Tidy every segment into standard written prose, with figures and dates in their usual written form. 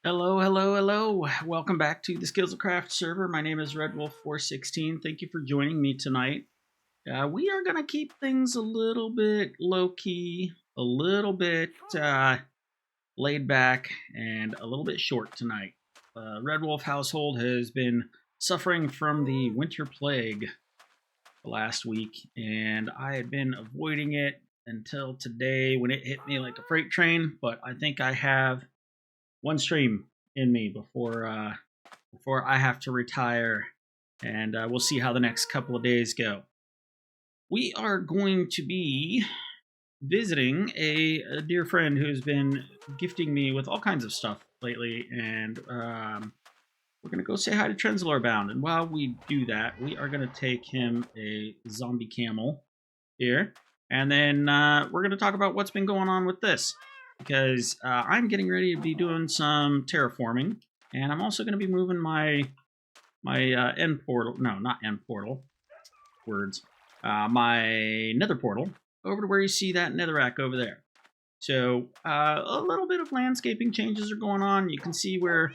Hello, hello, hello. Welcome back to the Skizzlecraft server. My name is RedWolf416. Thank you for joining me tonight. We are going to keep things a little bit low-key, a little bit laid back, and a little bit short tonight. Red Wolf household has been suffering from the winter plague the last week, and I had been avoiding it until today when it hit me like a freight train, but I think I have one stream in me before I have to retire, and we'll see how the next couple of days go. We are going to be visiting a dear friend who's been gifting me with all kinds of stuff lately, and we're going to go say hi to TrenzaloreBound. And while we do that, we are going to take him a zombie camel here, and then we're going to talk about what's been going on with this. Because I'm getting ready to be doing some terraforming, and I'm also going to be moving my end portal. No, not end portal. Words. My nether portal over to where you see that netherrack over there. So a little bit of landscaping changes are going on. You can see where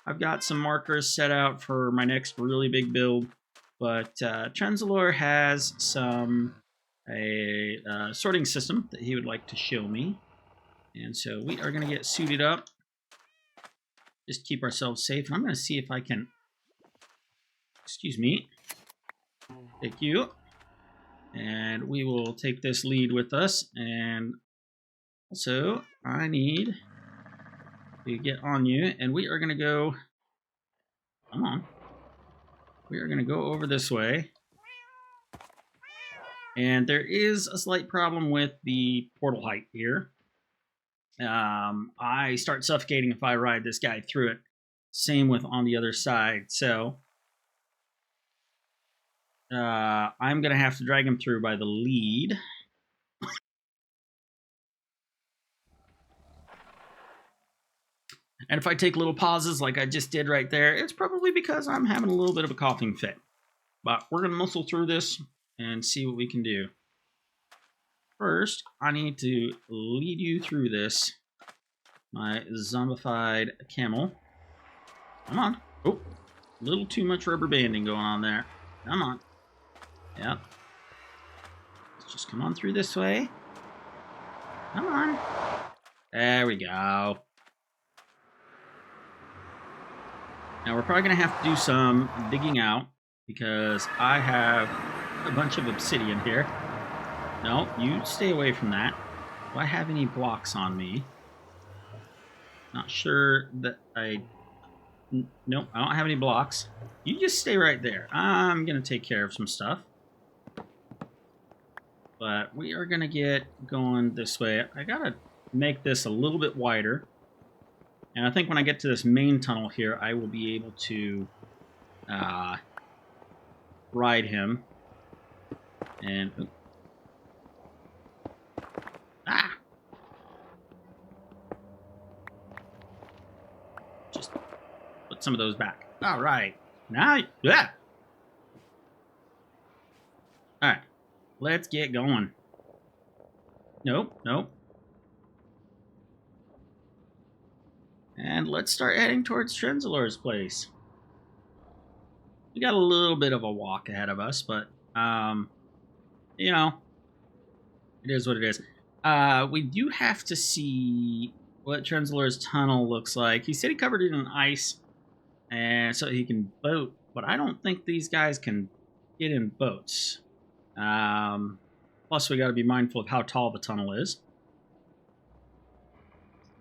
I've got some markers set out for my next really big build. But Trenzalore has a sorting system that he would like to show me. And so we are going to get suited up. Just keep ourselves safe. And I'm going to see if I can... Excuse me. Thank you. And we will take this lead with us. And also, I need to get on you. And we are going to go... Come on. We are going to go over this way. And there is a slight problem with the portal height here. I start suffocating if I ride this guy through it. Same with on the other side. So I'm going to have to drag him through by the lead. And if I take little pauses like I just did right there, it's probably because I'm having a little bit of a coughing fit. But we're going to muscle through this and see what we can do. First, I need to lead you through this. My zombified camel. Come on. Oh, a little too much rubber banding going on there. Come on. Yep. Let's just come on through this way. Come on. There we go. Now we're probably going to have to do some digging out because I have a bunch of obsidian here. No, you stay away from that. Do I have any blocks on me? Not sure that I... Nope, I don't have any blocks. You just stay right there. I'm going to take care of some stuff. But we are going to get going this way. I got to make this a little bit wider. And I think when I get to this main tunnel here, I will be able to ride him. And... Ah! Just put some of those back. All right. Now... Yeah! All right. Let's get going. Nope, nope. And let's start heading towards Trenzalore's place. We got a little bit of a walk ahead of us, but, you know, it is what it is. We do have to see what Trenzalore's tunnel looks like. He said he covered it in ice, and so he can boat, but I don't think these guys can get in boats. Plus, we got to be mindful of how tall the tunnel is.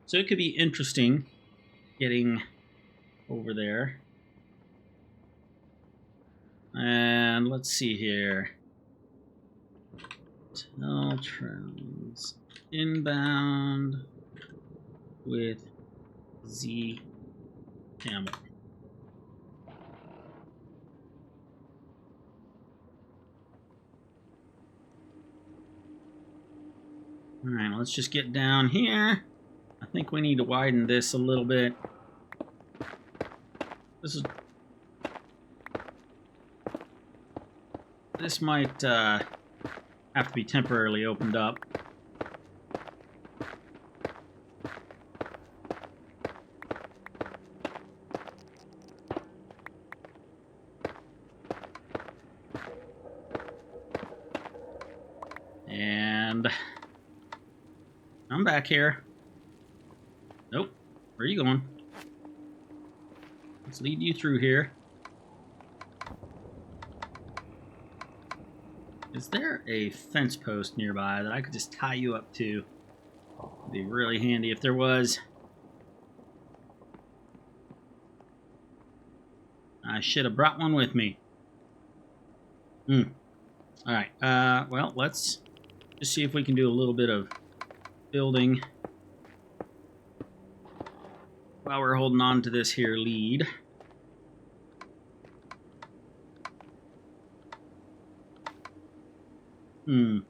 So it could be interesting getting over there. And let's see here. Tell Trends inbound with Z camel. All right, let's just get down here. I think we need to widen this a little bit. This might have to be temporarily opened up. Come back here. Nope. Where are you going? Let's lead you through here. Is there a fence post nearby that I could just tie you up to? It'd be really handy if there was. I should have brought one with me. Alright, well, let's just see if we can do a little bit of building while we're holding on to this here lead. Can't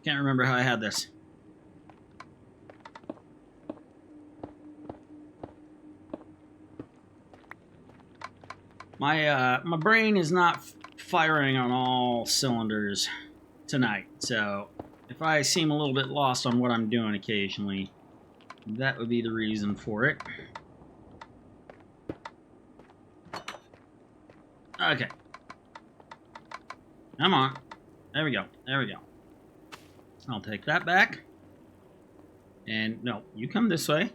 remember how I had this. My brain is not firing on all cylinders tonight, so if I seem a little bit lost on what I'm doing occasionally, that would be the reason for it. Okay. Come on. There we go. There we go. I'll take that back. And no, you come this way.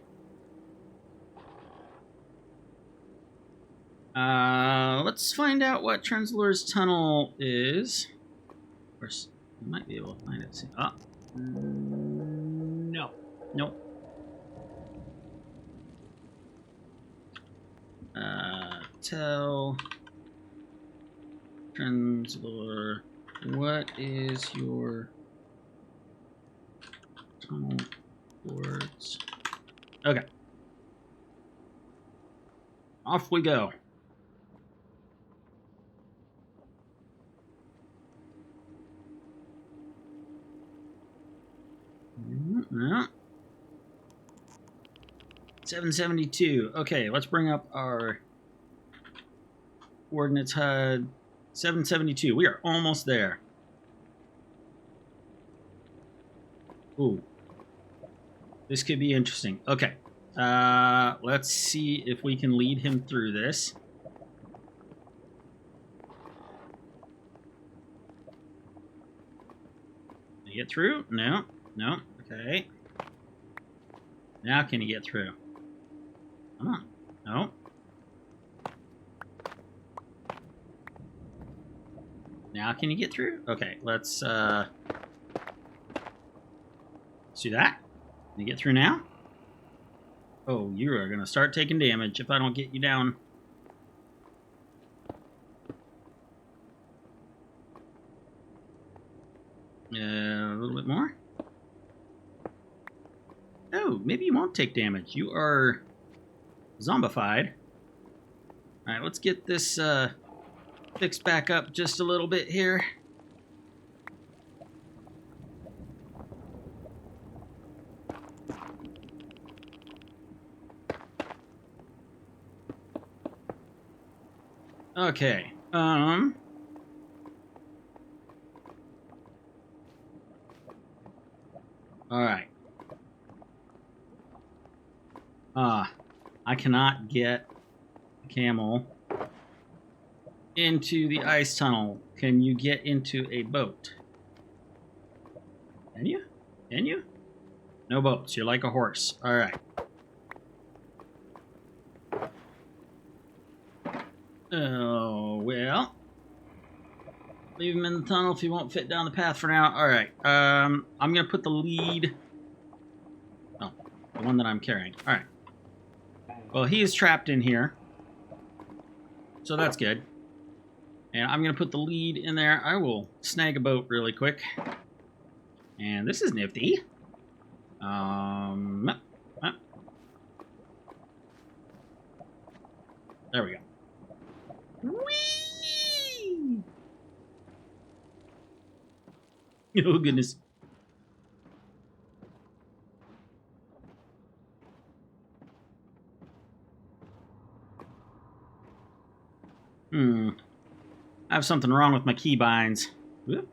Let's find out what Trenzalore's tunnel is. Of course, we might be able to find it. Oh. No. Nope. Tell Trenzalore, what is your tunnel boards? Okay. Off we go. No. 772. Okay, let's bring up our coordinates HUD. 772. We are almost there. Ooh. This could be interesting. Okay. Let's see if we can lead him through this. Can you get through? No. No. Okay. Now can you get through? Come on. No. Now can you get through? Okay, let's do that. Can you get through now? Oh, you are going to start taking damage if I don't get you down. A little bit more. Oh, maybe you won't take damage. You are zombified. Alright, let's get this fixed back up just a little bit here. Okay. All right. I cannot get the camel into the ice tunnel. Can you get into a boat? Can you? Can you? No boats. You're like a horse. All right. Oh, well. Leave him in the tunnel if he won't fit down the path for now. All right. I'm going to put the lead... Oh, the one that I'm carrying. All right. Well, he is trapped in here. So that's good. And I'm going to put the lead in there. I will snag a boat really quick. And this is nifty. There we go. Whee! Oh, goodness. I have something wrong with my keybinds. Whoop.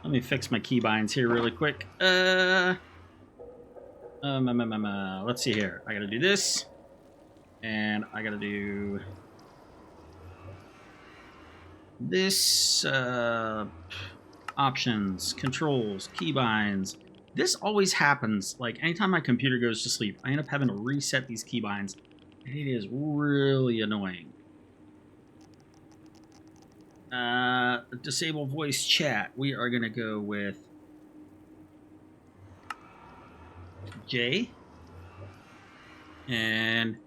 Let me fix my keybinds here really quick. Let's see here. I gotta do this. And I gotta do this. options, controls, keybinds. This always happens. Like anytime my computer goes to sleep, I end up having to reset these keybinds, and it is really annoying. Disable voice chat. We are gonna go with J, and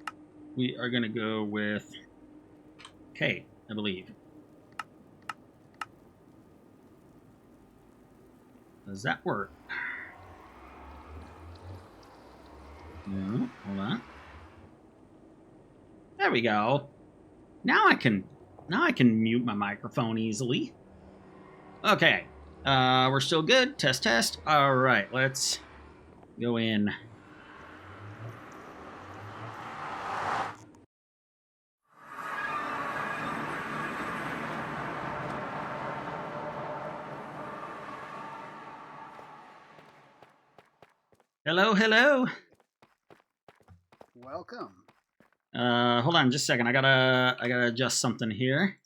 we are gonna go with K, I believe. Does that work? No, hold on. There we go. Now I can mute my microphone easily. Okay. We're still good. Test, test. All right, let's go in. Hello, hello. Welcome. Hold on just a second. I gotta adjust something here.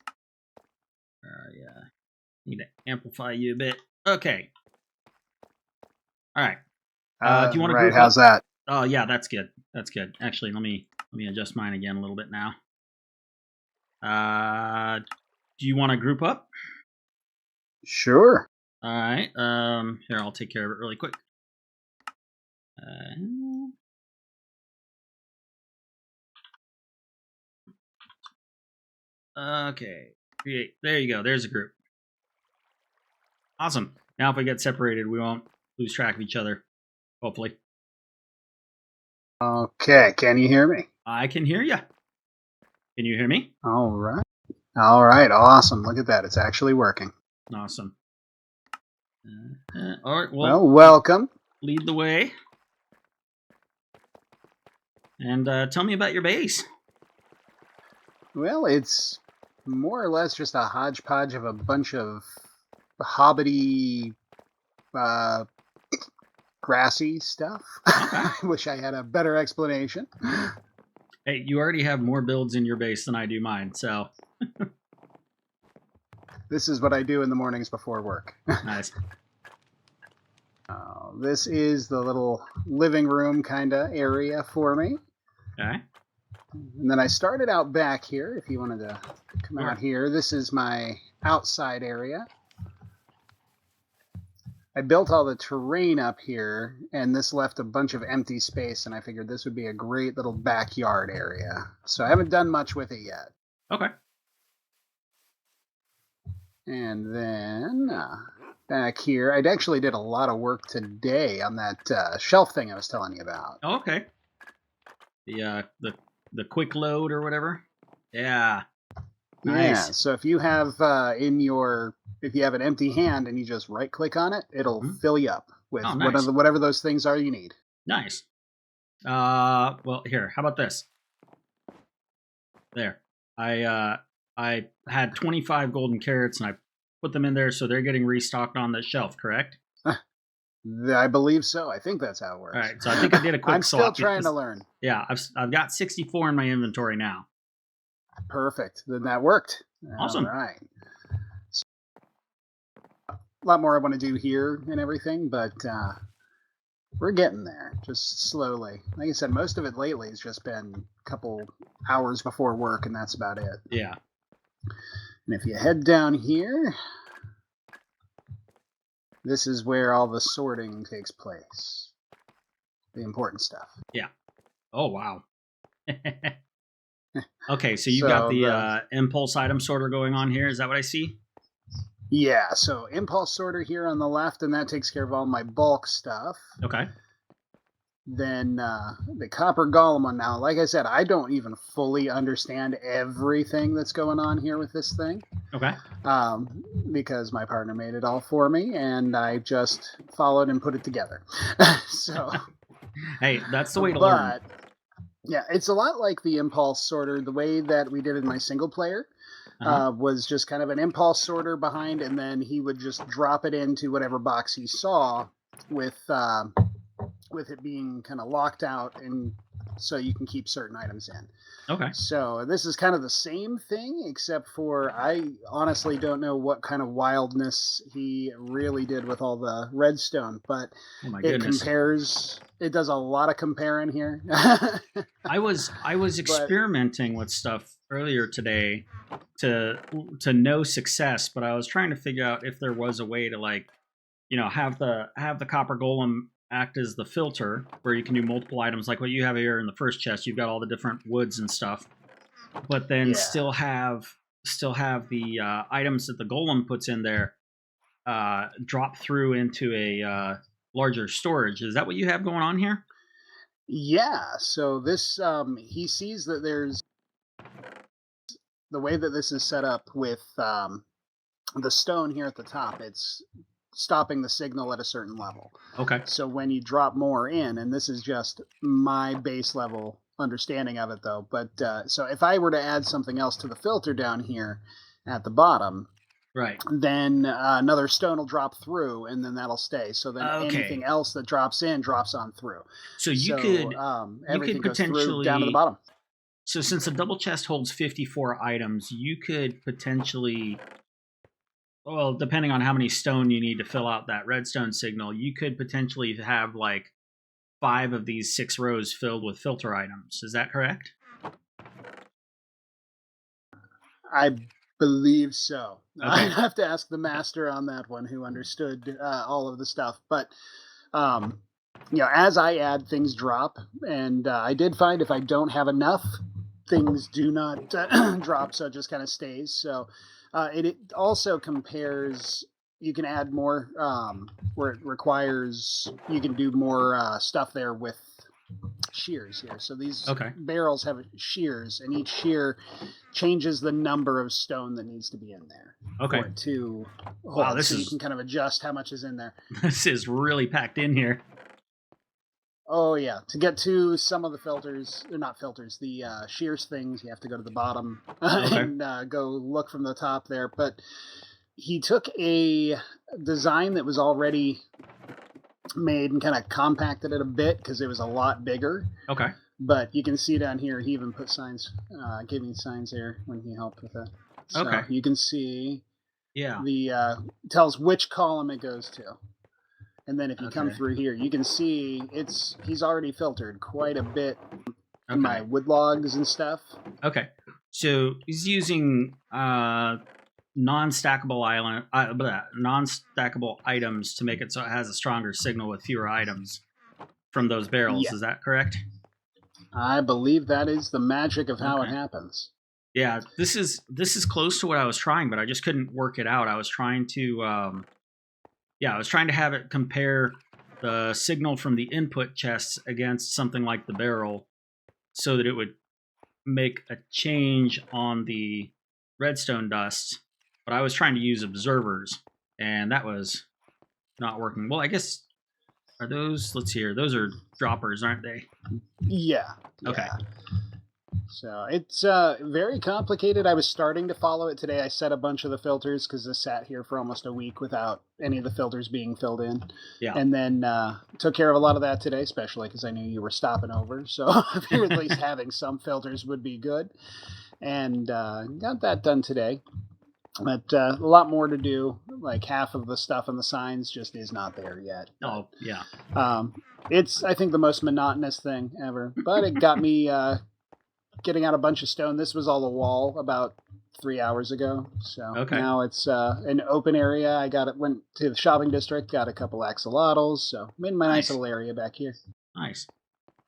Yeah. Need to amplify you a bit. Okay. All right. Do you want to right, group how's up? that? Oh yeah, that's good. That's good. Actually, let me adjust mine again a little bit now. Do you want to group up? Sure. All right. Here, I'll take care of it really quick. Okay. Create. There you go. There's a group. Awesome. Now if we get separated, we won't lose track of each other. Hopefully. Okay, can you hear me? I can hear you. Can you hear me? All right. All right, awesome. Look at that. It's actually working. Awesome. All right. Well, welcome. Lead the way. And tell me about your base. Well, it's more or less just a hodgepodge of a bunch of hobbity, grassy stuff. Okay. I wish I had a better explanation. Hey, you already have more builds in your base than I do mine, so. This is what I do in the mornings before work. Nice. This is the little living room kind of area for me. Okay. And then I started out back here, if you wanted to come out here. This is my outside area. I built all the terrain up here, and this left a bunch of empty space, and I figured this would be a great little backyard area. So I haven't done much with it yet. Okay. And then back here, I actually did a lot of work today on that shelf thing I was telling you about. Oh, okay. The quick load or whatever. Yeah. Nice. Yeah. So if you have if you have an empty hand and you just right click on it, it'll fill you up with whatever those things are you need. Nice. Well, here. How about this? There. I had 25 golden carrots and I put them in there, so they're getting restocked on the shelf. Correct? I believe so. I think that's how it works. All right. So I think I did a quick I'm swap. still trying to learn. Yeah, I've got 64 in my inventory now. Perfect. Then that worked. Awesome. All right. So, a lot more I want to do here and everything, but we're getting there, just slowly. Like I said, most of it lately has just been a couple hours before work, and that's about it. Yeah. And if you head down here, this is where all the sorting takes place. The important stuff. Yeah. Oh, wow. Okay, so you got the impulse item sorter going on here. Is that what I see? Yeah, so impulse sorter here on the left, and that takes care of all my bulk stuff. Okay. Then the copper golem one now. Like I said, I don't even fully understand everything that's going on here with this thing. Okay. Because my partner made it all for me, and I just followed and put it together. So. Hey, that's the way to learn. Yeah, it's a lot like the impulse sorter. The way that we did it in my single player was just kind of an impulse sorter behind, and then he would just drop it into whatever box he saw with it being kind of locked out and so you can keep certain items in. Okay. So this is kind of the same thing, except for I honestly don't know what kind of wildness he really did with all the redstone, but Oh my it goodness. compares. It does a lot of comparing here. I was But experimenting with stuff earlier today to no success, but I was trying to figure out if there was a way to, like, have the copper golem act as the filter where you can do multiple items like what you have here in the first chest. You've got all the different woods and stuff, but then yeah, still have the items that the golem puts in there drop through into a larger storage. Is that what you have going on here? yeah. So this he sees that there's the way that this is set up with the stone here at the top. It's stopping the signal at a certain level. Okay. So when you drop more in, and this is just my base level understanding of it though, but so if I were to add something else to the filter down here at the bottom, Right. then another stone will drop through and then that'll stay. So then anything Okay. else that drops in drops on through. So So you could everything goes through down to the potentially, bottom. so since a double chest holds 54 items, you could potentially, well, depending on how many stone you need to fill out that redstone signal, you could potentially have like 5 of these 6 rows filled with filter items. Is that correct? I believe so. I'd Okay. have to ask the master on that one who understood all of the stuff. But um, as I add, things drop, and I did find if I don't have enough, things do not drop, so it just kind of stays. So it also compares. You can add more where it requires. You can do more stuff there with shears here. So these Okay. barrels have shears, and each shear changes the number of stone that needs to be in there Okay. for it to Wow, hold. So you can kind of adjust how much is in there. this is really packed in here. Oh yeah, to get to some of the filters, they're not filters, the shears things, you have to go to the bottom Okay. and go look from the top there. But he took a design that was already made and kind of compacted it a bit because it was a lot bigger. Okay. But you can see down here, he even put signs, gave me signs there when he helped with it. Okay. So you can see Yeah. the tells which column it goes to. And then if you come Okay. through here, you can see he's already filtered quite a bit in my Okay. wood logs and stuff. Okay. So he's using non-stackable items to make it so it has a stronger signal with fewer items from those barrels. Yeah, Is that correct? I believe that is the magic of how it Okay. happens. Yeah, this is close to what I was trying, but I just couldn't work it out. I was trying to have it compare the signal from the input chests against something like the barrel so that it would make a change on the redstone dust. But I was trying to use observers, and that was not working. Well, I guess, are those, let's see here, those are droppers, aren't they? Yeah, Okay. yeah. So it's very complicated. I was starting to follow it today. I set a bunch of the filters because I sat here for almost a week without any of the filters being filled in. Yeah. And then took care of a lot of that today, especially because I knew you were stopping over. So at least having some filters would be good. And got that done today. But a lot more to do. Like half of the stuff on the signs just is not there yet. Oh, yeah. It's, I think, the most monotonous thing ever. But it got me getting out a bunch of stone. This was all a wall about 3 hours ago. So Okay. now it's an open area. Went to the shopping district, got a couple axolotls. So made my nice Nice. little area back here. Nice.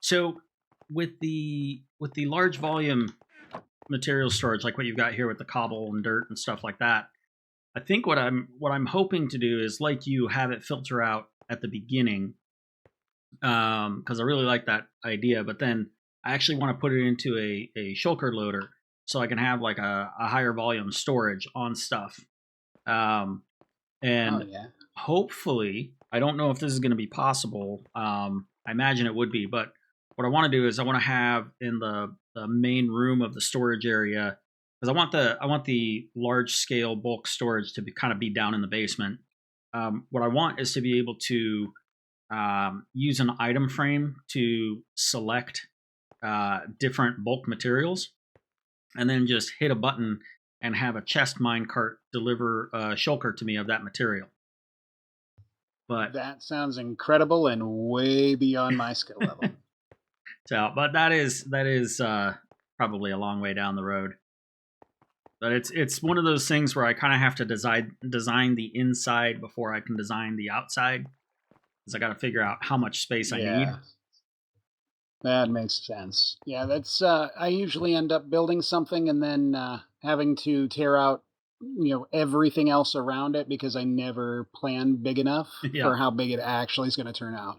So with the large volume material storage, like what you've got here with the cobble and dirt and stuff like that, I think what I'm hoping to do is, like, you have it filter out at the beginning, because I really like that idea. But then I actually want to put it into a shulker loader so I can have like a higher volume storage on stuff. And Oh yeah. hopefully, I don't know if this is going to be possible. I imagine it would be, but what I want to do is I want to have in the main room of the storage area, because I want the large scale bulk storage to kind of be down in the basement. What I want is to be able to use an item frame to select different bulk materials, and then just hit a button and have a chest minecart deliver a shulker to me of that material. But that sounds incredible and way beyond my skill level. but that is probably a long way down the road. But it's one of those things where I kind of have to design the inside before I can design the outside, because I got to figure out how much space I need. That makes sense. Yeah, that's I usually end up building something and then having to tear out everything else around it because I never planned big enough for how big it actually is going to turn out.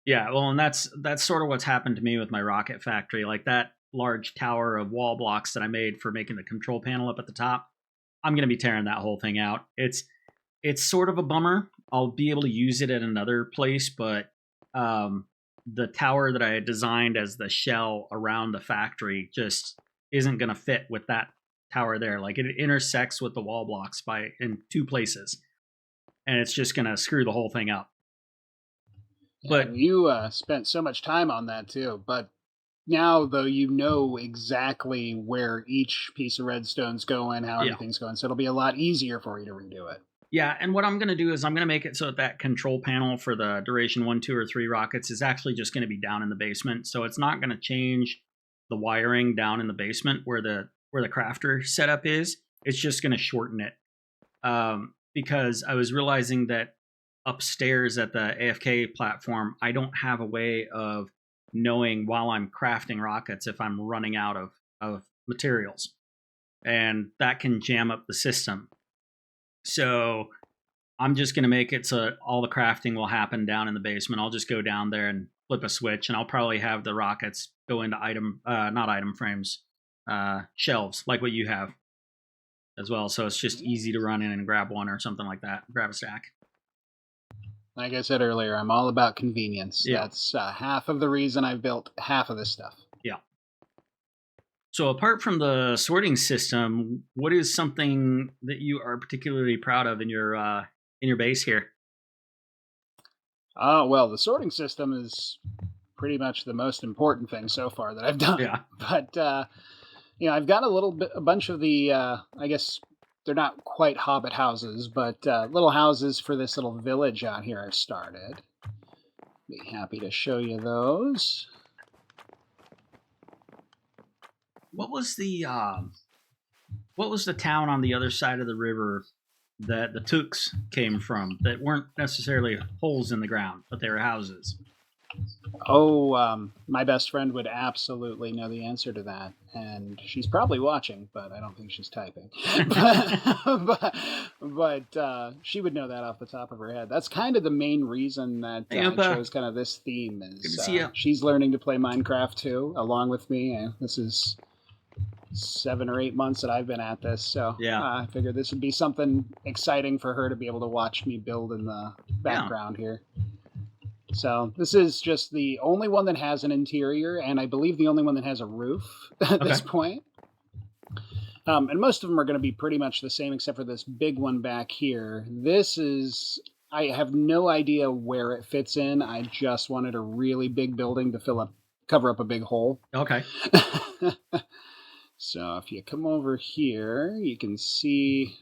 Yeah, well, and that's sort of what's happened to me with my rocket factory. Like that large tower of wall blocks that I made for making the control panel up at the top, I'm going to be tearing that whole thing out. It's sort of a bummer. I'll be able to use it at another place, but the tower that I had designed as the shell around the factory just isn't going to fit with that tower there. Like it intersects with the wall blocks in 2 places, and it's just going to screw the whole thing up. But you spent so much time on that too. But now, though, you know exactly where each piece of redstone's going, how everything's going, so it'll be a lot easier for you to redo it. Yeah, and what I'm going to do is I'm going to make it so that control panel for the duration 1, 2, or 3 rockets is actually just going to be down in the basement. So it's not going to change the wiring down in the basement where the crafter setup is. It's just going to shorten it. Because I was realizing that upstairs at the AFK platform, I don't have a way of knowing while I'm crafting rockets if I'm running out of materials. And that can jam up the system. So I'm just going to make it so all the crafting will happen down in the basement. I'll just go down there and flip a switch, and I'll probably have the rockets go into not item frames, shelves, like what you have as well. So it's just easy to run in and grab one or something like that, grab a stack. Like I said earlier, I'm all about convenience. Yeah. That's half of the reason I've built half of this stuff. Yeah. So apart from the sorting system, what is something that you are particularly proud of in your base here? Well, the sorting system is pretty much the most important thing so far that I've done. Yeah. But I've got a bunch of the I guess they're not quite hobbit houses, but little houses for this little village out here I've started. Be happy to show you those. What was the town on the other side of the river that the Tooks came from that weren't necessarily holes in the ground, but they were houses? Oh, my best friend would absolutely know the answer to that, and she's probably watching, but I don't think she's typing. but she would know that off the top of her head. That's kind of the main reason that I chose kind of this theme is she's learning to play Minecraft too, along with me. This is 7 or 8 months that I've been at this, so I figured this would be something exciting for her to be able to watch me build in the background here. So this is just the only one that has an interior, and I believe the only one that has a roof at this point. And most of them are going to be pretty much the same, except for this big one back here. I have no idea where it fits in. I just wanted a really big building to cover up a big hole. Okay. So if you come over here, you can see.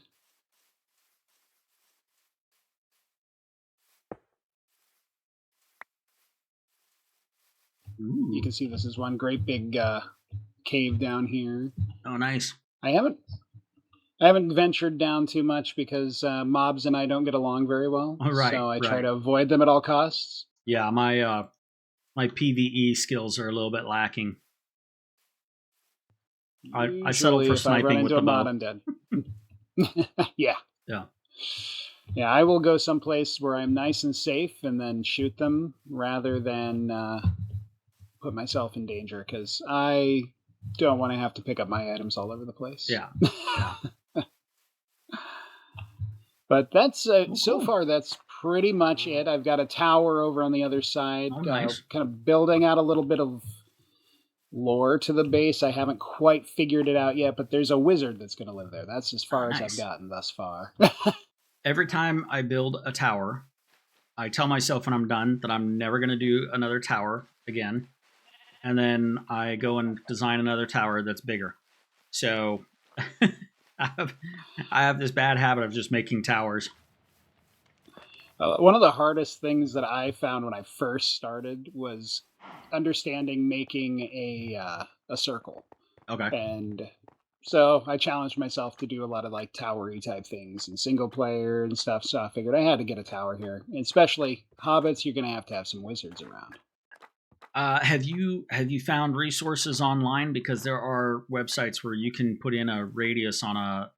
Ooh. You can see this is one great big cave down here. Oh, nice. I haven't ventured down too much because mobs and I don't get along very well. Oh, right, so I try to avoid them at all costs. Yeah, my PvE skills are a little bit lacking. I settle for sniping with the bow. I'm dead. Yeah. Yeah. Yeah, I will go someplace where I'm nice and safe and then shoot them rather than put myself in danger, because I don't want to have to pick up my items all over the place. Yeah. But that's so far that's pretty much it. I've got a tower over on the other side, nice. Kind of building out a little bit of lore to the base. I haven't quite figured it out yet, but there's a wizard that's going to live there. That's as far as I've gotten thus far. Every time I build a tower, I tell myself when I'm done that I'm never going to do another tower again. and then I go and design another tower that's bigger. So I have this bad habit of just making towers. One of the hardest things that I found when I first started was understanding making a circle. Okay. And so I challenged myself to do a lot of like towery type things and single player and stuff. So I figured I had to get a tower here. And especially hobbits, you're gonna have some wizards around. Have you found resources online? Because there are websites where you can put in a radius on a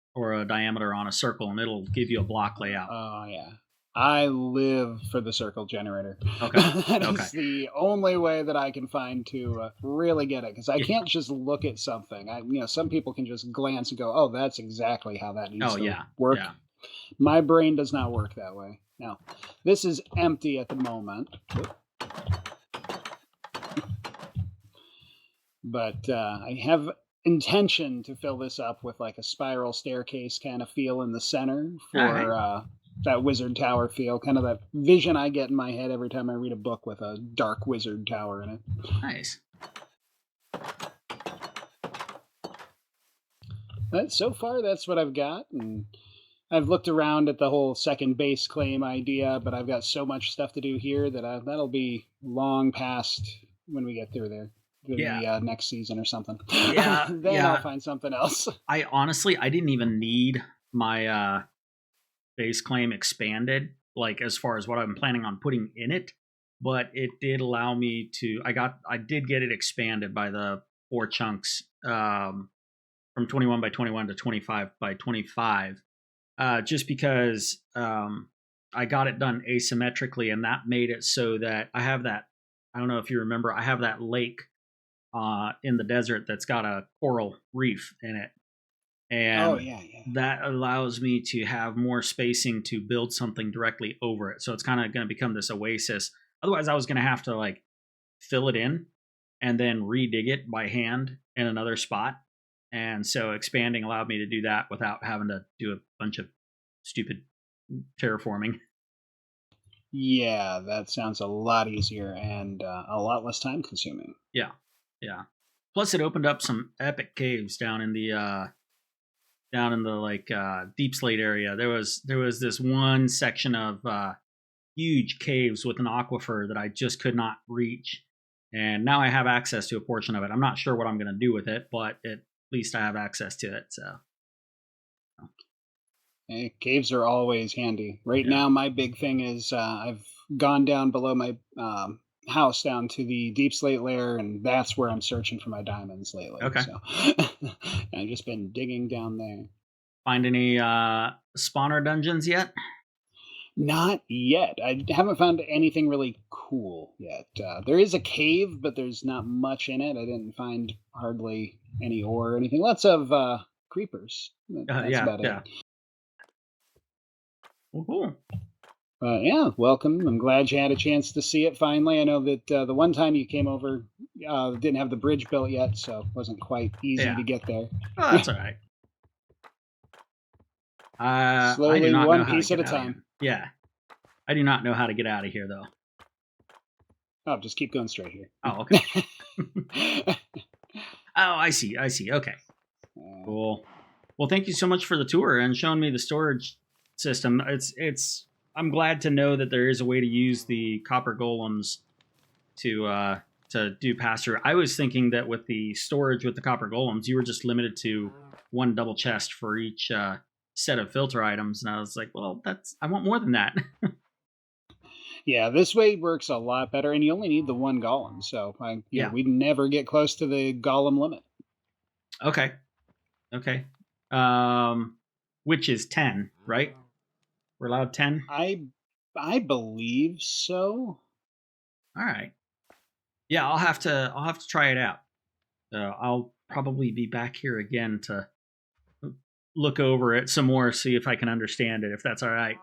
diameter on a circle, and it'll give you a block layout. Oh yeah. I live for the circle generator. Okay. That Okay. is the only way that I can find to really get it, because I can't just look at something. Some people can just glance and go, "Oh, that's exactly how that needs to work." Yeah. My brain does not work that way. Now, this is empty at the moment, but I have intention to fill this up with like a spiral staircase kind of feel in the center for All right. that wizard tower feel, kind of that vision I get in my head every time I read a book with a dark wizard tower in it. Nice. But so far, that's what I've got, and I've looked around at the whole second base claim idea, but I've got so much stuff to do here that that'll be long past when we get through there. The next season or something. Yeah. Then I'll find something else. I honestly, I didn't even need my base claim expanded, like as far as what I'm planning on putting in it, but it did allow me to. I did get it expanded by the 4 chunks, from 21 by 21 to 25 by 25, just because I got it done asymmetrically, and that made it so that I have that. I don't know if you remember, I have that lake in the desert that's got a coral reef in it. And that allows me to have more spacing to build something directly over it. So it's kind of going to become this oasis. Otherwise, I was going to have to like fill it in and then redig it by hand in another spot. And so expanding allowed me to do that without having to do a bunch of stupid terraforming. Yeah, that sounds a lot easier and a lot less time consuming. Yeah. Plus, it opened up some epic caves down in the like Deep Slate area. There was this one section of huge caves with an aquifer that I just could not reach, and now I have access to a portion of it. I'm not sure what I'm going to do with it, but at least I have access to it. So caves are always handy. Right now, my big thing is I've gone down below my house down to the Deep Slate layer, and that's where I'm searching for my diamonds lately. Okay. So I've just been digging down there. Find any spawner dungeons yet? Not yet. I haven't found anything really cool yet. There is a cave, but there's not much in it. I didn't find hardly any ore or anything. Lots of creepers. That's about it. Well, cool. Yeah, welcome. I'm glad you had a chance to see it finally. I know that the one time you came over, didn't have the bridge built yet, so it wasn't quite easy to get there. Oh, that's all right. Slowly, one piece at a time. Yeah. I do not know how to get out of here, though. Oh, just keep going straight here. Oh, okay. Oh, I see. Okay. Cool. Well, thank you so much for the tour and showing me the storage system. I'm glad to know that there is a way to use the copper golems to do pass-through. I was thinking that with the storage with the copper golems, you were just limited to one double chest for each set of filter items, and I was like, well, I want more than that. Yeah, this way works a lot better, and you only need the one golem, so we'd never get close to the golem limit. Okay. Which is 10, right? We're allowed 10? I believe so. All right. Yeah, I'll have to try it out. I'll probably be back here again to look over it some more, see if I can understand it, if that's all right.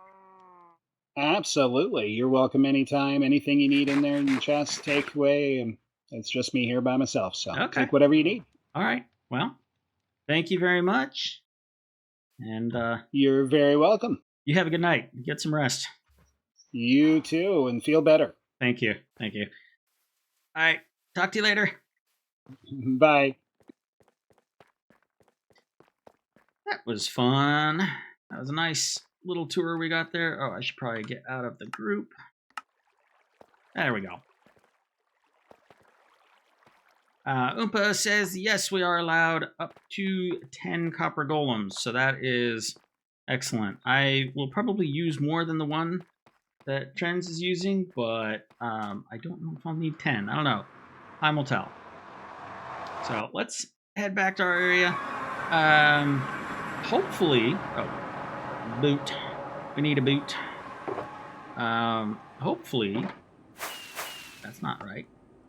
Absolutely. You're welcome anytime. Anything you need in there in the chest, take away. And it's just me here by myself, so take whatever you need. All right. Well, thank you very much. And you're very welcome. You have a good night. Get some rest. You too, and feel better. Thank you. All right. Talk to you later. Bye. That was fun. That was a nice little tour we got there. Oh, I should probably get out of the group. There we go. Oompa says, yes, we are allowed up to 10 copper golems. So that is excellent. I will probably use more than the one that Trenz is using, but I don't know if I'll need 10. I don't know. Time will tell. So let's head back to our area. Hopefully... Oh, boot. We need a boot. Hopefully... That's not right.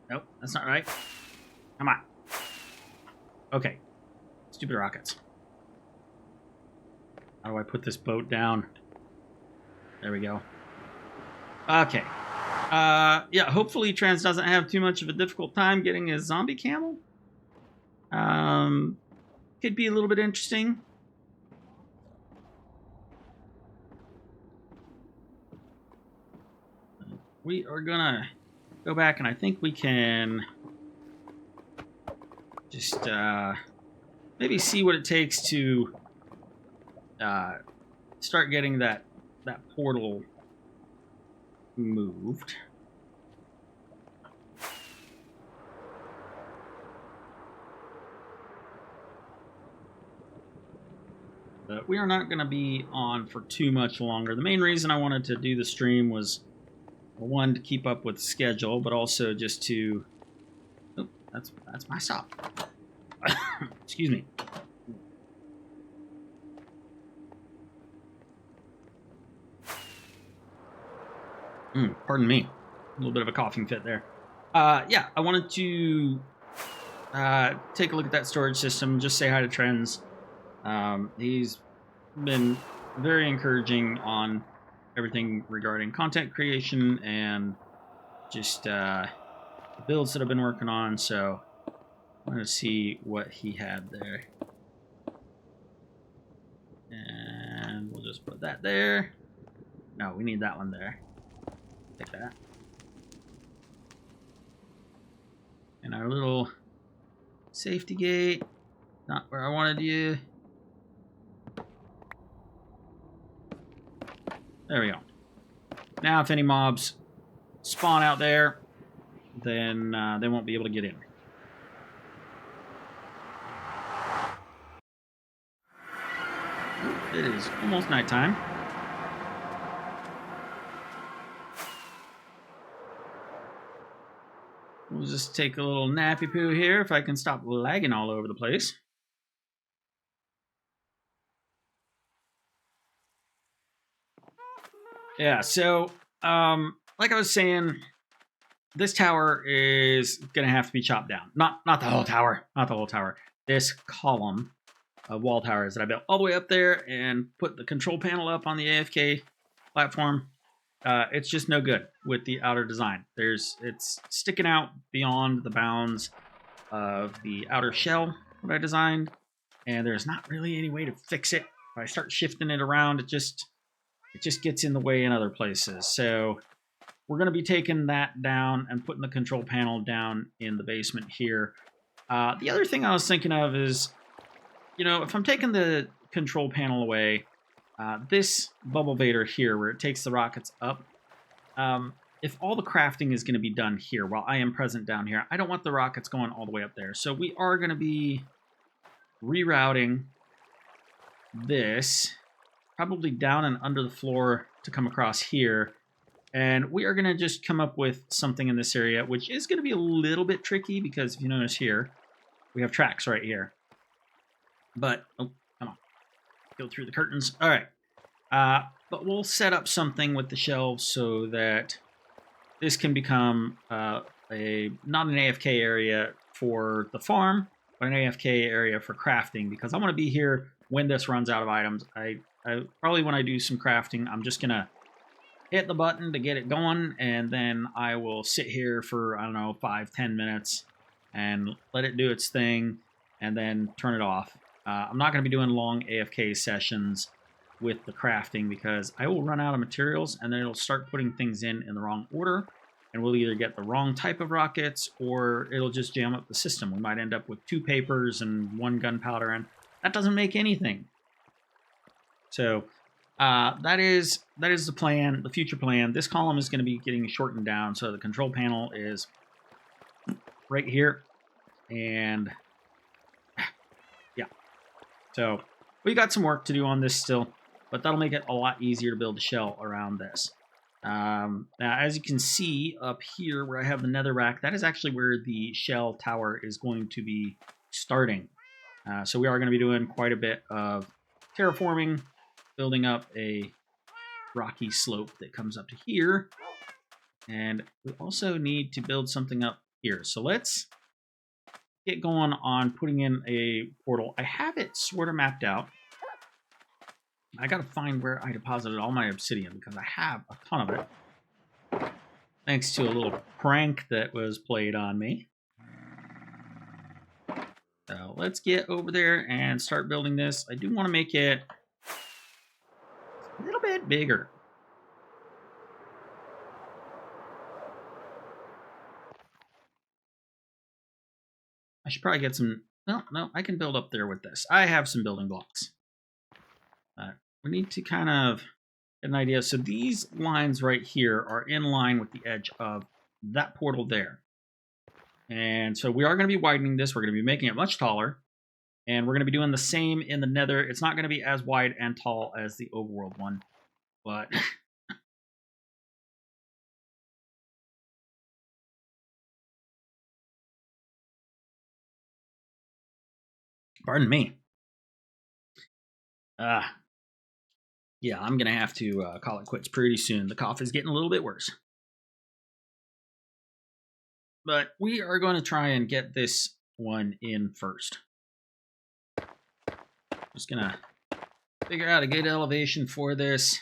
Nope, that's not right. Come on. Okay. Stupid rockets. How do I put this boat down? There we go. Okay. Yeah, hopefully Trans doesn't have too much of a difficult time getting his zombie camel. Could be a little bit interesting. We are gonna go back, and I think we can just maybe see what it takes to start getting that portal moved. But we are not going to be on for too much longer. The main reason I wanted to do the stream was, one, to keep up with the schedule, but also just to... Oh, that's my stop. Excuse me. Pardon me. A little bit of a coughing fit there. Yeah, I wanted to take a look at that storage system, just say hi to Trenz. He's been very encouraging on everything regarding content creation and just the builds that I've been working on, so I'm going to see what he had there. And we'll just put that there. No, we need that one there. Take that. And our little safety gate. Not where I wanted you. There we go. Now if any mobs spawn out there, then they won't be able to get in. It is almost nighttime. We'll just take a little nappy poo here if I can stop lagging all over the place. Yeah, so like I was saying, this tower is gonna have to be chopped down. Not the whole tower. Not the whole tower. This column of wall towers that I built all the way up there and put the control panel up on the AFK platform. It's just no good with the outer design. It's sticking out beyond the bounds of the outer shell that I designed, and there's not really any way to fix it. If I start shifting it around, it just gets in the way in other places. So we're going to be taking that down and putting the control panel down in the basement here. The other thing I was thinking of is, if I'm taking the control panel away, this bubble vader here, where it takes the rockets up, if all the crafting is going to be done here while I am present down here, I don't want the rockets going all the way up there. So we are going to be rerouting this probably down and under the floor to come across here. And we are going to just come up with something in this area, which is going to be a little bit tricky because if you notice here, we have tracks right here. But, oh, come on. Go through the curtains. All right. But we'll set up something with the shelves so that this can become not an AFK area for the farm, but an AFK area for crafting, because I want to be here when this runs out of items. I probably, when I do some crafting, I'm just going to hit the button to get it going, and then I will sit here for, I don't know, 5-10 minutes and let it do its thing and then turn it off. I'm not going to be doing long AFK sessions with the crafting because I will run out of materials and then it'll start putting things in the wrong order, and we'll either get the wrong type of rockets or it'll just jam up the system. We might end up with 2 papers and 1 gunpowder, and that doesn't make anything. So that is the plan, the future plan. This column is going to be getting shortened down, so the control panel is right here, and yeah. So we got some work to do on this still, but that'll make it a lot easier to build a shell around this. Now, as you can see up here where I have the nether rack, that is actually where the shell tower is going to be starting. So we are going to be doing quite a bit of terraforming, building up a rocky slope that comes up to here. And we also need to build something up here. So let's get going on putting in a portal. I have it sort of mapped out. I got to find where I deposited all my obsidian because I have a ton of it. Thanks to a little prank that was played on me. So let's get over there and start building this. I do want to make it a little bit bigger. I should probably get some... No, I can build up there with this. I have some building blocks. We need to kind of get an idea. So these lines right here are in line with the edge of that portal there. And so we are going to be widening this. We're going to be making it much taller. And we're going to be doing the same in the nether. It's not going to be as wide and tall as the overworld one. But... Pardon me. Yeah, I'm going to have to call it quits pretty soon. The cough is getting a little bit worse. But we are going to try and get this one in first. Just going to figure out a good elevation for this.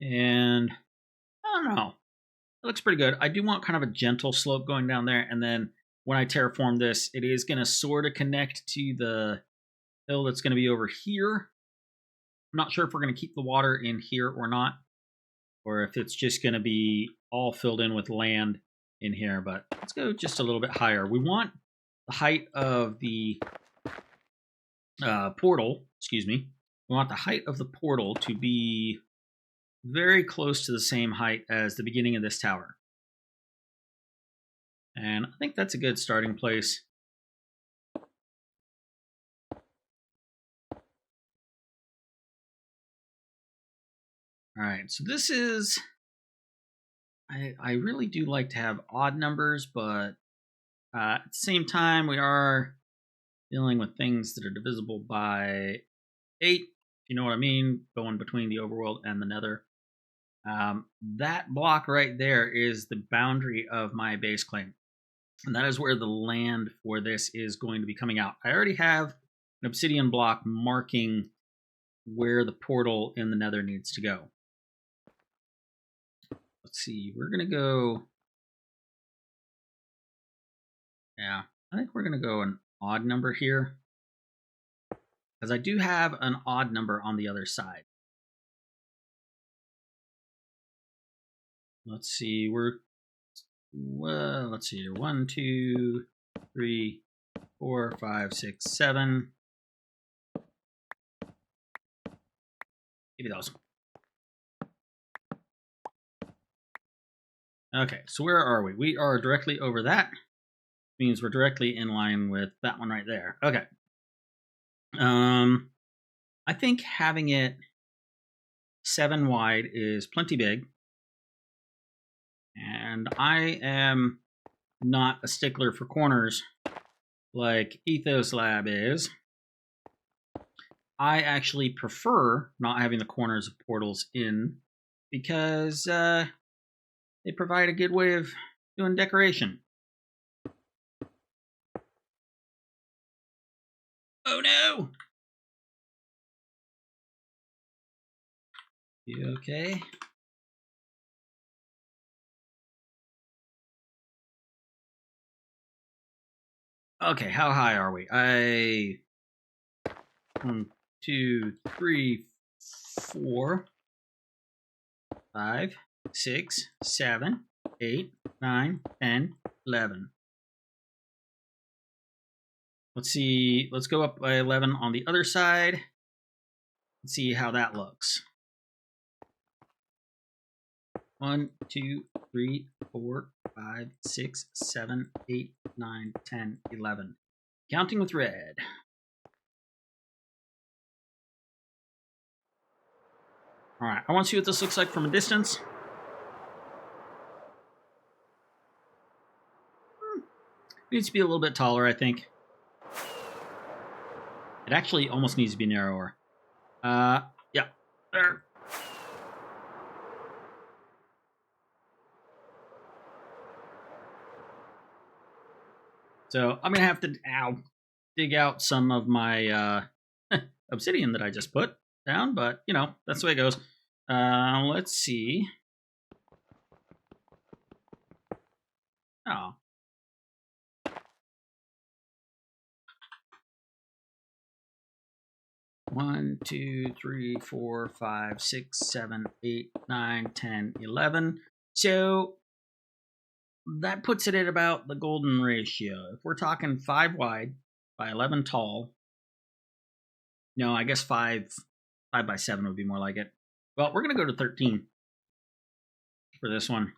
And I don't know. It looks pretty good. I do want kind of a gentle slope going down there. And then when I terraform this, it is going to sort of connect to the hill that's going to be over here. I'm not sure if we're going to keep the water in here or not, or if it's just going to be all filled in with land in here, but let's go just a little bit higher. We want the height of the portal, excuse me, we want the height of the portal to be very close to the same height as the beginning of this tower. And I think that's a good starting place. All right, so this is... I really do like to have odd numbers, but at the same time, we are dealing with things that are divisible by 8, if you know what I mean, going between the overworld and the nether. That block right there is the boundary of my base claim. And that is where the land for this is going to be coming out. I already have an obsidian block marking where the portal in the nether needs to go. Let's see, we're going to go... Yeah, I think we're going to go an odd number here, because I do have an odd number on the other side. Let's see, let's see here. 1, 2, 3, 4, 5, 6, 7. Give me those. Okay, so where are we? We are directly over that. Means we're directly in line with that one right there. Okay. I think having it 7 wide is plenty big. And I am not a stickler for corners like Ethos Lab is. I actually prefer not having the corners of portals in because they provide a good way of doing decoration. Oh no! You okay? Okay, how high are we? 1, 2, 3, 4, 5, 6, 7, 8, 9, 10, 11. Let's see. Let's go up by 11 on the other side. Let's see how that looks. 1, 2, 3, 4, 5, 6, 7, 8, 9, 10, 11. Counting with red. All right, I want to see what this looks like from a distance. It needs to be a little bit taller, I think. It actually almost needs to be narrower. Yeah, there. So I'm gonna have to dig out some of my obsidian that I just put down, but you know that's the way it goes. Let's see. Oh. One, 2, 3, 4, 5, 6, 7, 8, 9, 10, 11. So that puts it at about the golden ratio. If we're talking 5 wide by 11 tall, no, I guess 5 by 7 would be more like it. Well, we're gonna go to 13 for this one.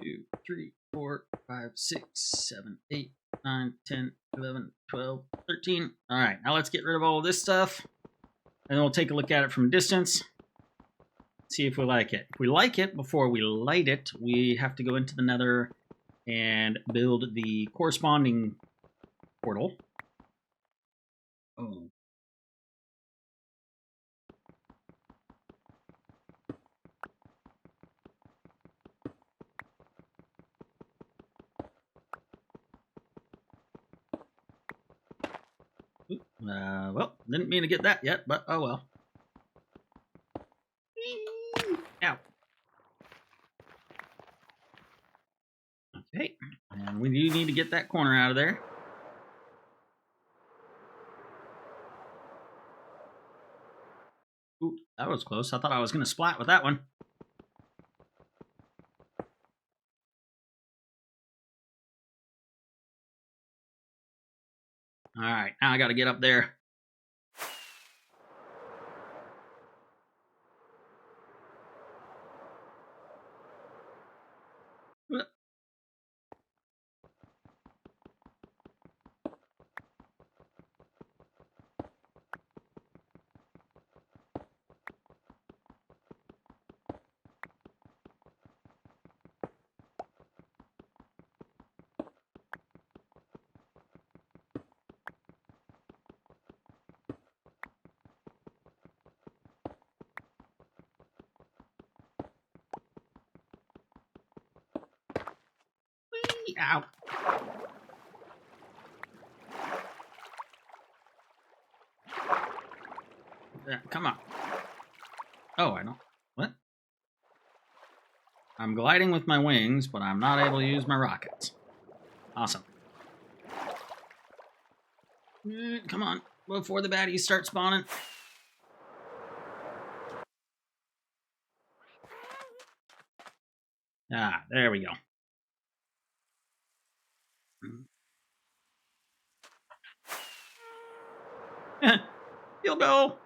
2, 3, 4, 5, 6, 7, 8, 9, 10, 11, 12, 13. All right, now let's get rid of all of this stuff, and then we'll take a look at it from a distance. See if we like it. If we like it, before we light it, we have to go into the nether and build the corresponding portal. Oh. Well, didn't mean to get that yet, but oh well. Ow. Okay, and we do need to get that corner out of there. Ooh, that was close. I thought I was going to splat with that one. All right, now I got to get up there. Ow. Come on. Oh, I don't. What? I'm gliding with my wings, but I'm not able to use my rockets. Awesome. Come on, before the baddies start spawning. Ah, there we go. You'll go.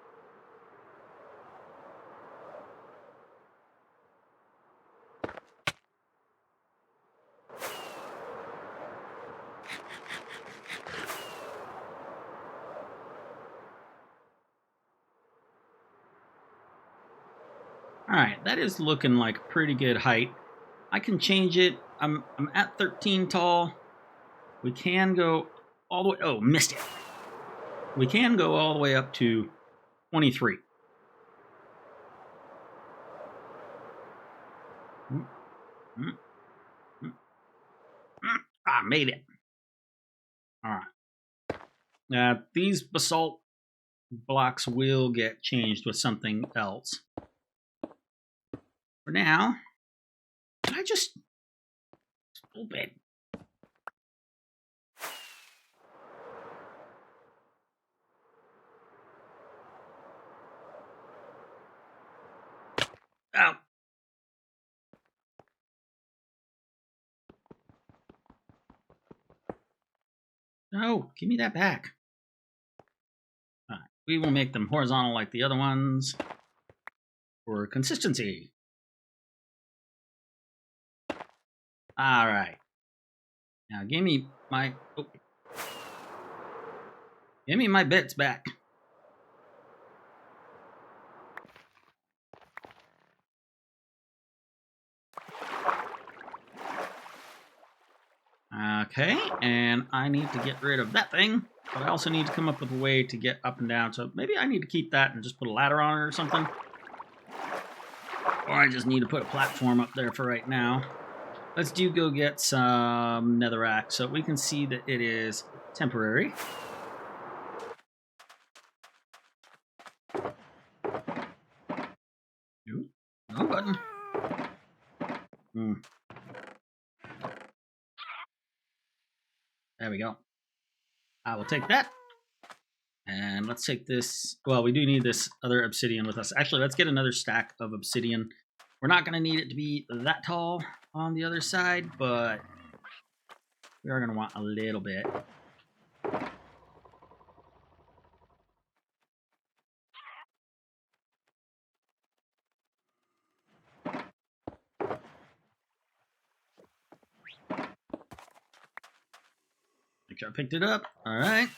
All right, that is looking like a pretty good height. I can change it. I'm at 13 tall. We can go all the way. Oh, missed it. We can go all the way up to 23. Ah, made it. All right. These basalt blocks will get changed with something else. For now, I just stupid. Ow. No, give me that back. All right, we will make them horizontal like the other ones for consistency. All right. Now give me my bits back. Okay, and I need to get rid of that thing, but I also need to come up with a way to get up and down. So maybe I need to keep that and just put a ladder on it or something. Or I just need to put a platform up there for right now. Let's go get some netherrack so we can see that it is temporary. Ooh, wrong button. There we go. I will take that. And let's take this. Well, we do need this other obsidian with us. Actually, let's get another stack of obsidian. We're not going to need it to be that tall on the other side, but we are going to want a little bit. Make sure I picked it up. All right.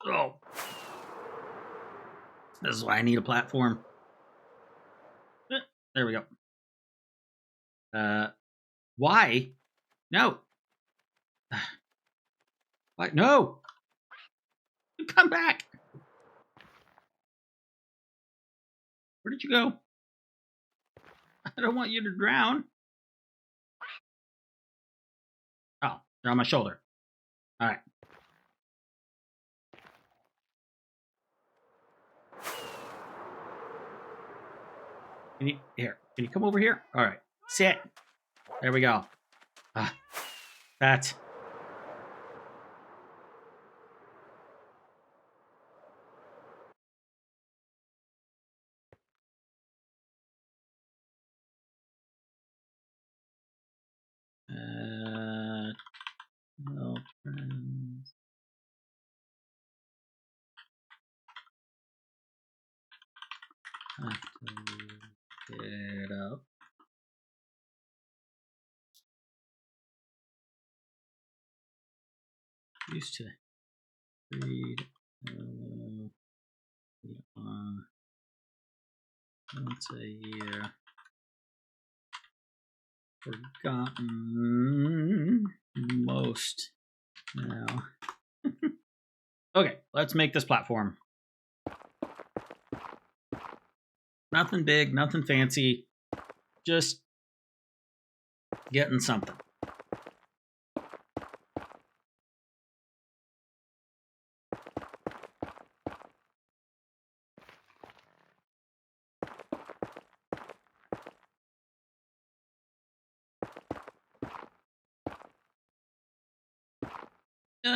Oh. This is why I need a platform. There we go. Why? No. What? No. Come back. Where did you go? I don't want you to drown. Oh, they're on my shoulder. All right. Can you come over here? All right. Sit. There we go. That. No friends. Have to get up. Used to read once a year. Forgotten most now. Okay, let's make this platform. Nothing big, nothing fancy. Just getting something.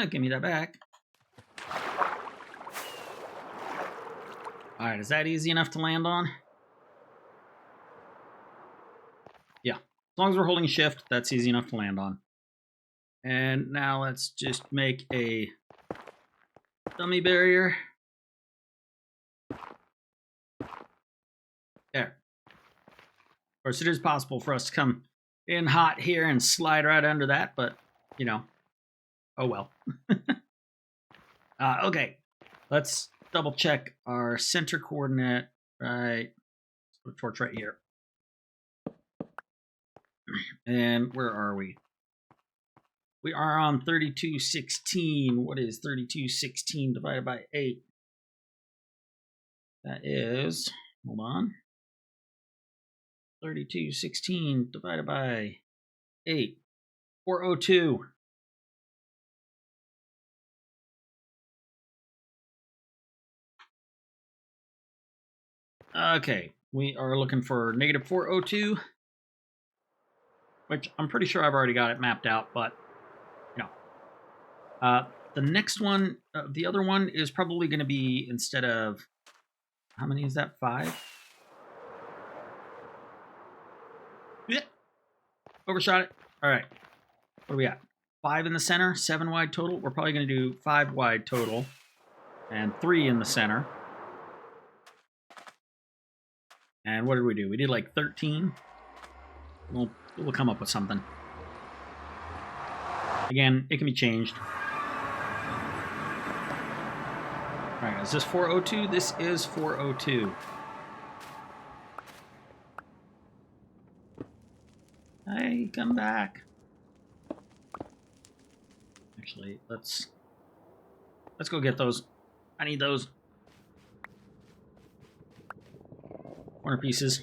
Give me that back. All right, is that easy enough to land on? Yeah, as long as we're holding shift, that's easy enough to land on. And now let's just make a dummy barrier. There. Of course, it is possible for us to come in hot here and slide right under that, but, you know, oh well. Okay, let's double check our center coordinate. Right, let's put a torch right here. And where are we? We are on 3216. What is 3216 divided by 8? That is, hold on. 3216 divided by 8. 402. Okay, we are looking for negative 402, which I'm pretty sure I've already got it mapped out, but, you know. The the next one, the other one is probably going to be, instead of, how many is that? 5? Yeah. Overshot it. All right. What do we got? 5 in the center, 7 wide total. We're probably going to do 5 wide total and 3 in the center. And what did we do? We did like 13. We'll come up with something. Again, it can be changed. All right, is this 402? This is 402. Hey, come back. Actually, let's go get those. I need those corner pieces.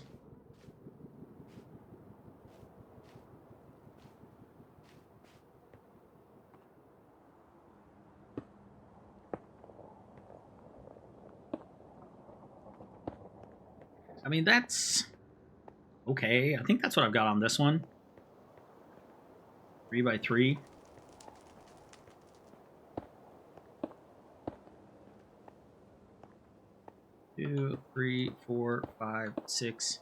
I mean, that's okay. I think that's what I've got on this one. 3 by 3. Two, 3, 4, 5, 6.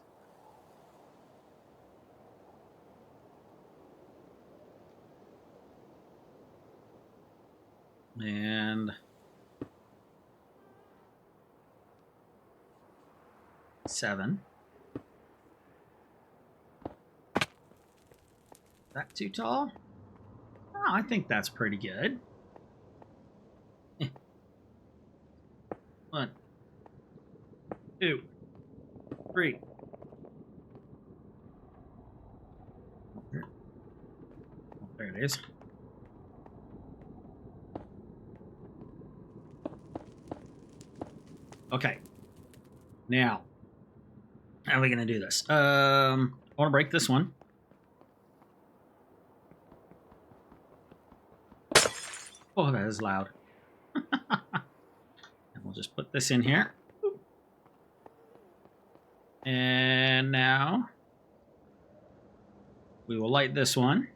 And 7. That too tall? Oh, I think that's pretty good. 1, 2, 3. Oh, there it is. Okay. Now, how are we going to do this? I want to break this one. Oh, that is loud. And we'll just put this in here. And now we will light this one.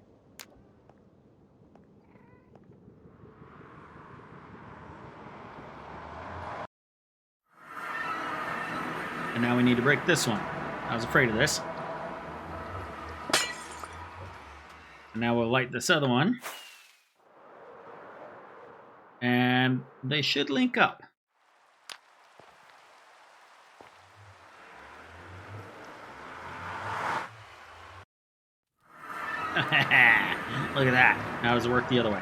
And now we need to break this one. I was afraid of this. And now we'll light this other one. And they should link up. Look at that. Now does it work the other way?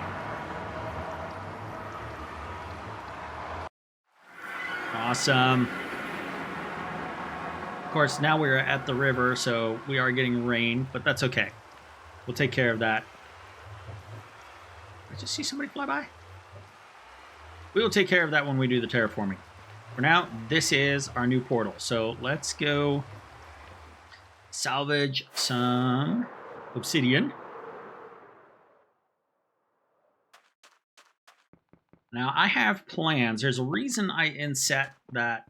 Awesome. Of course, now we're at the river, so we are getting rain, but that's okay. We'll take care of that. Did I just see somebody fly by? We will take care of that when we do the terraforming. For now, this is our new portal. So let's go salvage some obsidian. Now, I have plans. There's a reason I inset that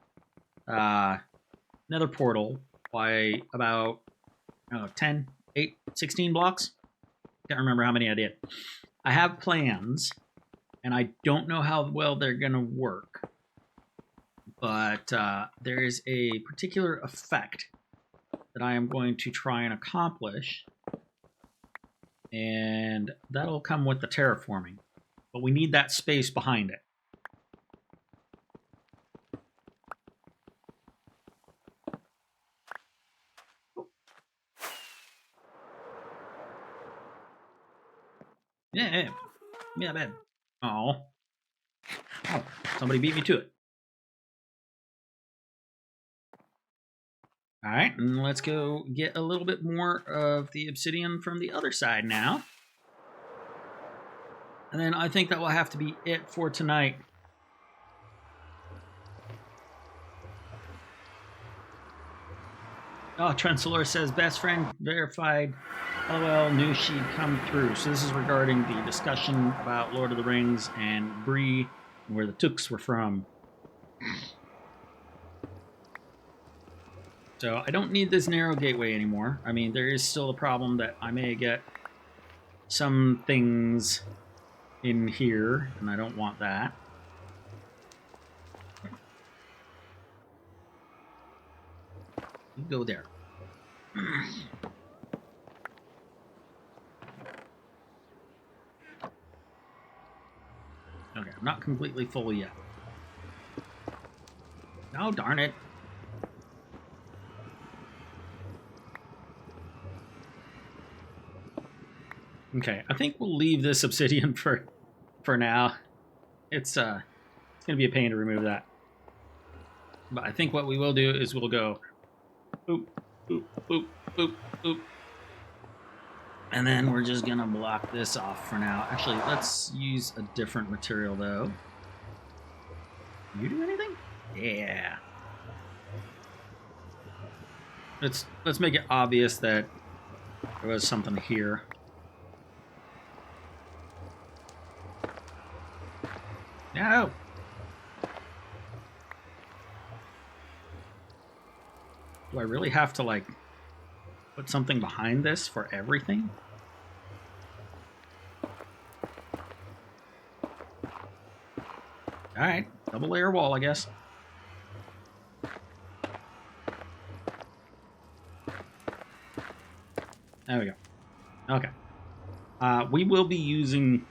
nether portal by about 10, 8, 16 blocks. Can't remember how many I did. I have plans, and I don't know how well they're going to work. But there is a particular effect that I am going to try and accomplish. And that'll come with the terraforming. But we need that space behind it. Yeah, give me that bed. Oh, somebody beat me to it. All right, and let's go get a little bit more of the obsidian from the other side now. And then I think that will have to be it for tonight. Oh, Trenzalore says, best friend verified. LOL, knew she'd come through. So this is regarding the discussion about Lord of the Rings and Bree, and where the Tooks were from. So I don't need this narrow gateway anymore. I mean, there is still a problem that I may get some things in here, and I don't want that. You go there. Okay, I'm not completely full yet. Oh, darn it. Okay, I think we'll leave this obsidian for now. It's gonna be a pain to remove that. But I think what we will do is we'll go boop, boop, boop, boop, boop. And then we're just gonna block this off for now. Actually, let's use a different material though. Can you do anything? Yeah. Let's make it obvious that there was something here. No. Do I really have to like put something behind this for everything? All right, double layer wall, I guess. There we go. Okay. We will be using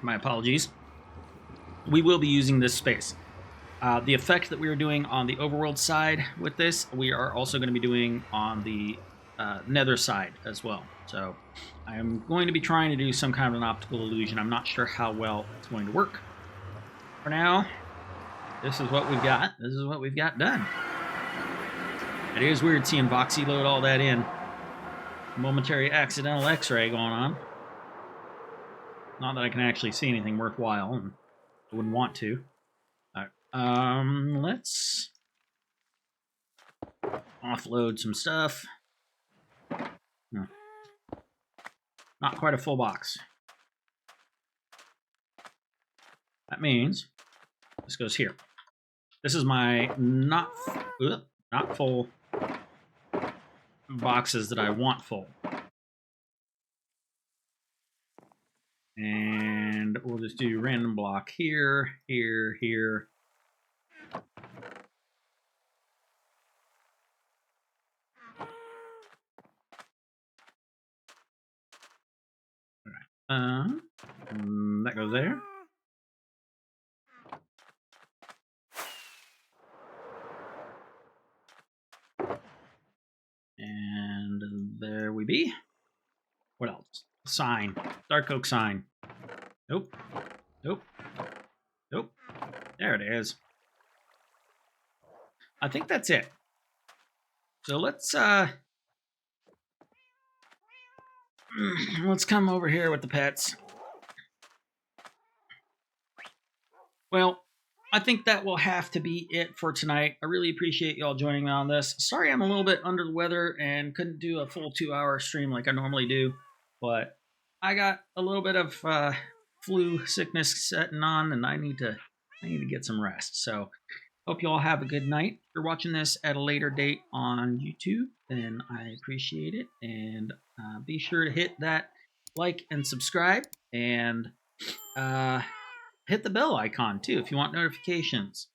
my apologies. We will be using this space. The effect that we are doing on the overworld side with this, we are also going to be doing on the nether side as well. So I am going to be trying to do some kind of an optical illusion. I'm not sure how well it's going to work. For now, this is what we've got. This is what we've got done. It is weird seeing Voxy load all that in. Momentary accidental x-ray going on. Not that I can actually see anything worthwhile, and I wouldn't want to. All right. Let's offload some stuff. No. Not quite a full box. That means this goes here. This is my not full boxes that I want full. And we'll just do random block here, here, here. All right. That goes there. And there we be. What else? Sign. Dark oak sign. Nope. Nope. Nope. There it is. I think that's it. So let's come over here with the pets. Well, I think that will have to be it for tonight. I really appreciate y'all joining me on this. Sorry I'm a little bit under the weather and couldn't do a full 2-hour stream like I normally do, but I got a little bit of flu sickness setting on, and I need to get some rest. So hope you all have a good night. If you're watching this at a later date on YouTube, then I appreciate it. And be sure to hit that like and subscribe, and hit the bell icon too if you want notifications.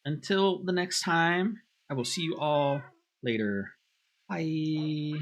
Until the next time, I will see you all later. Bye.